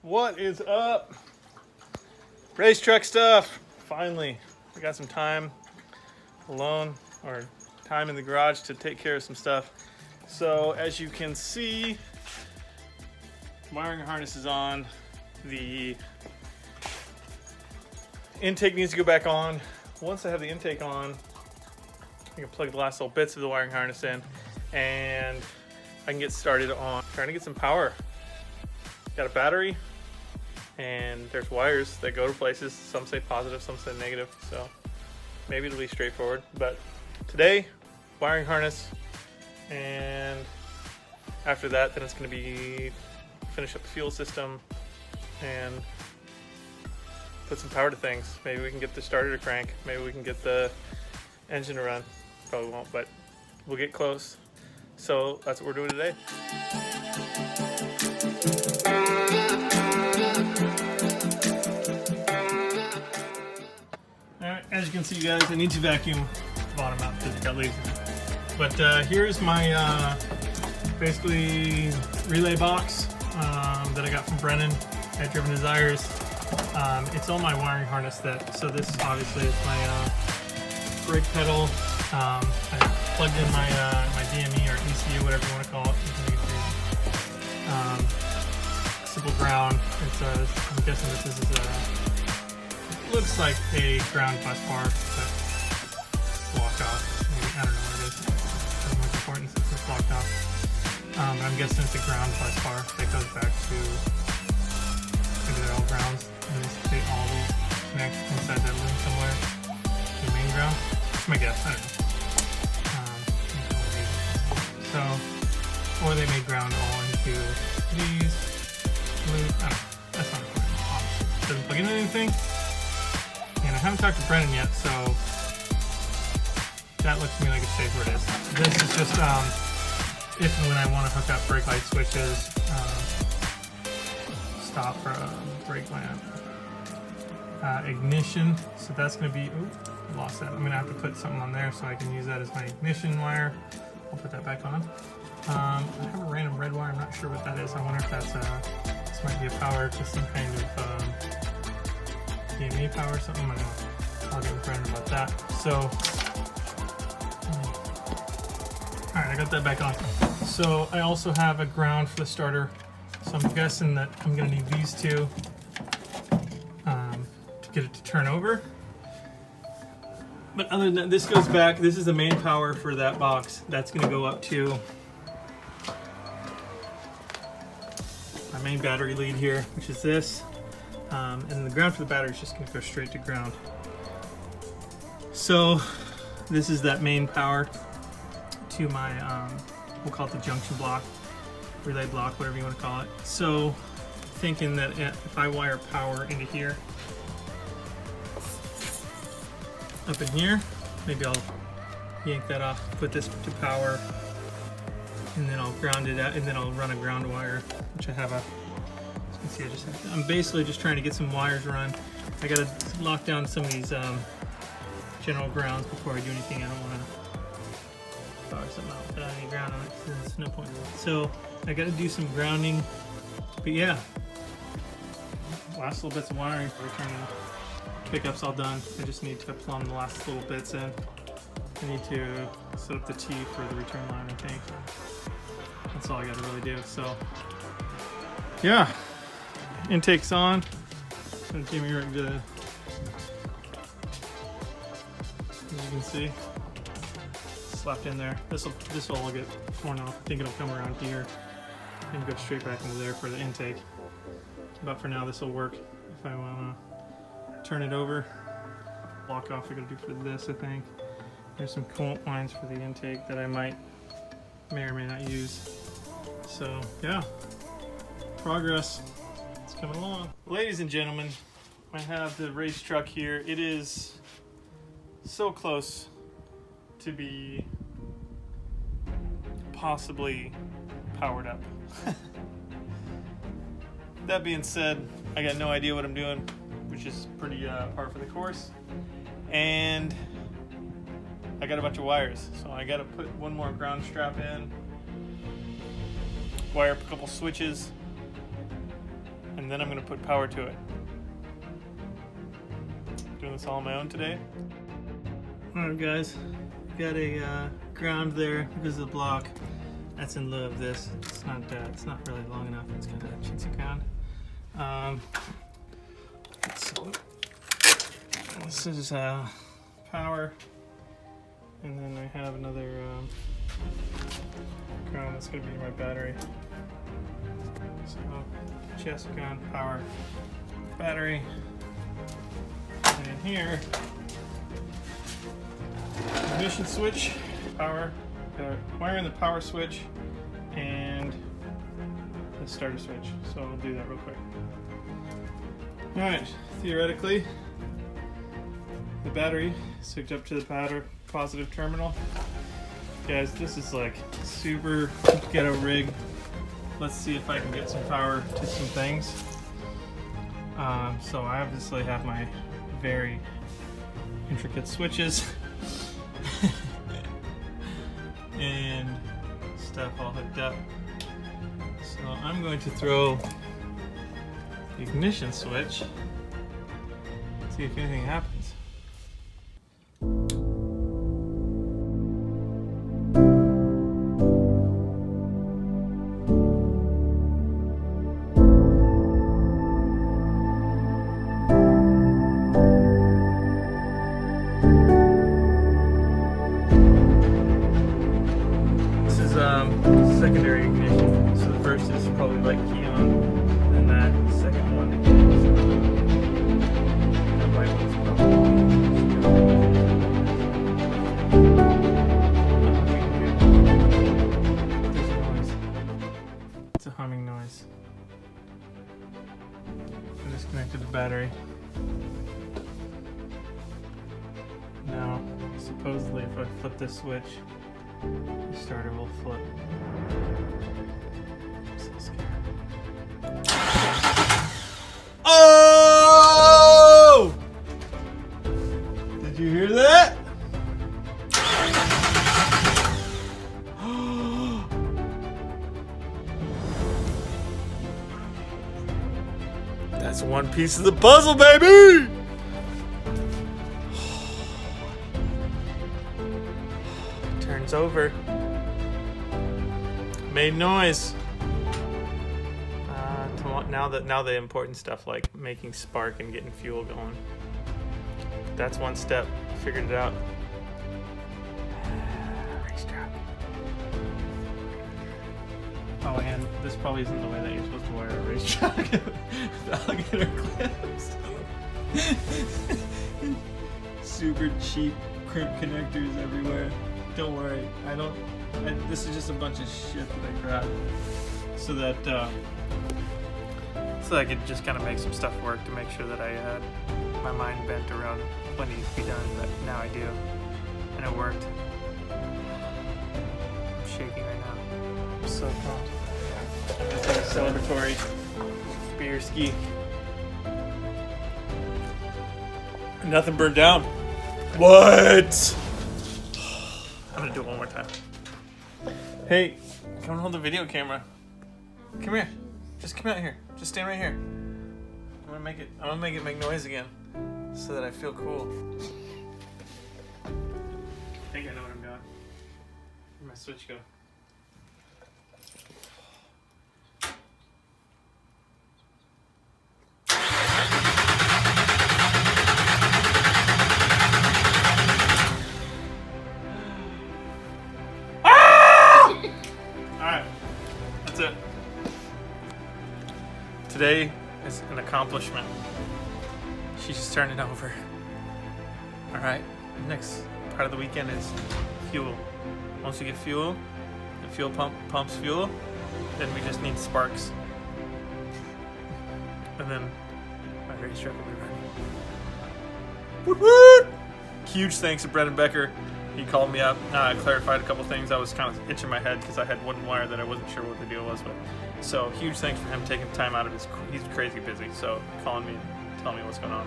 What is up? Racetrack stuff. Finally, I got some time alone, or time in the garage to take care of some stuff. So as you can see, wiring harness is on. The intake needs to go back on. Once I have the intake on, I can plug the last little bits of the wiring harness in, and I can get started on trying to get some power. Got a battery, and there's wires that go to places. Some say positive, some say negative, so maybe it'll be straightforward. But today, wiring harness, and after that, then it's going to be finish up the fuel system and put some power to things. Maybe we can get the starter to crank. Maybe we can get the engine to run. Probably won't, but we'll get close. So that's what we're doing today. Alright, as you can see, guys, I need to vacuum the bottom out because it got lazy. But here's my basically relay box that I got from Brennan at Driven Desires. It's all my wiring harness so this obviously is my brake pedal. I plugged in my DME or ECU, whatever you want to call it. Simple ground. I'm guessing this is it looks like a ground bus bar, but blocked off. Maybe, I don't know what it is. Doesn't much importance since it's blocked off. I'm guessing it's a ground bus bar that goes back to maybe they're all grounds, and they all connect inside that loom somewhere to the main ground. That's my guess. I don't know. So, or they may ground all into these loop. I don't know. That's not important. Obviously, doesn't plug into anything. And I haven't talked to Brennan yet, so that looks to me like it's safe where it is. This is just if and when I want to hook up brake light switches, stop for brake lamp, ignition. So that's going to be, I lost that. I'm going to have to put something on there so I can use that as my ignition wire. I'll put that back on. I have a random red wire. I'm not sure what that is. I wonder if that's this might be a power to some kind of DME power or something. I don't know. I'll get with Brendan about that. So, alright, I got that back on. So I also have a ground for the starter. So I'm guessing that I'm going to need these two to get it to turn over. But other than that, this goes back. This is the main power for that box. That's going to go up to my main battery lead here, which is this. And the ground for the battery is just going to go straight to ground. So this is that main power to my, we'll call it the junction block, relay block, whatever you want to call it. So thinking that if I wire power into here, up in here, maybe I'll yank that off, put this to power, and then I'll ground it out, and then I'll run a ground wire, which I have as you can see, I'm basically just trying to get some wires run. I gotta lock down some of these general grounds before I do anything. I don't want to power something out without any ground on it, so there's no point. So I gotta do some grounding, but yeah, last little bits of wiring for returning. Pickup's all done. I just need to plumb the last little bits in. I need to set up the T for the return line, I think. That's all I gotta really do. So, yeah, intake's on. So Jimmy rigged as you can see, slapped in there. This will all get torn off. I think it'll come around here and go straight back into there for the intake. But for now, this will work if I wanna turn it over. Block off I gotta do for this, I think. There's some coolant lines for the intake that I may or may not use. So yeah, progress. It's coming along. Ladies and gentlemen, I have the race truck here. It is so close to be possibly powered up. That being said, I got no idea what I'm doing, which is pretty par for the course, and I got a bunch of wires, so I got to put one more ground strap in, wire up a couple switches, and and then I'm going to put power to it. Doing this all on my own today. Alright guys, got a ground there because of the block. That's in lieu of this. It's not really long enough. It's kind of chintzy ground. So this is power, and then I have another ground that's going to be my battery. So chest, ground, power, battery, and in here, ignition switch, power, wiring the power switch, and the starter switch. So I'll do that real quick. Alright, theoretically, the battery is hooked up to the positive terminal. Guys, this is like super ghetto rig. Let's see if I can get some power to some things. So I obviously have my very intricate switches and stuff all hooked up. So I'm going to throw the ignition switch, see if anything happens. Secondary ignition. So the first is probably like key on, and then that second one. That light one's There's a noise. It's a humming noise. I disconnected the battery. Now, supposedly if I flip this switch, the starter will flip. I'm so scared. Oh! Did you hear that? That's one piece of the puzzle, baby! Turns over. Made noise. Now the important stuff like making spark and getting fuel going. That's one step. Figured it out. Racetrack. Oh, and this probably isn't the way that you're supposed to wire a racetrack. The alligator clips. Super cheap crimp connectors everywhere. Don't worry, this is just a bunch of shit that I grabbed so that I could just kind of make some stuff work to make sure that I had my mind bent around what needs to be done, but now I do, and it worked. I'm shaking right now. I'm so pumped. It's like a celebratory beer ski. Nothing burned down. What? I'm gonna do it one more time. Hey, come and hold the video camera. Come here. Just come out here. Just stand right here. I'm gonna make it make noise again, so that I feel cool. I think I know what I'm doing. Where'd my switch go? Today is an accomplishment. She's just turning over. Alright, next part of the weekend is fuel. Once we get fuel, the fuel pump pumps fuel, then we just need sparks. And then my racetrack will be ready. Woot woot! Huge thanks to Brendan Becker. He called me up, clarified a couple things. I was kind of itching my head because I had one wire that I wasn't sure what the deal was with. So huge thanks for him taking time out of he's crazy busy, so calling me, telling me what's going on.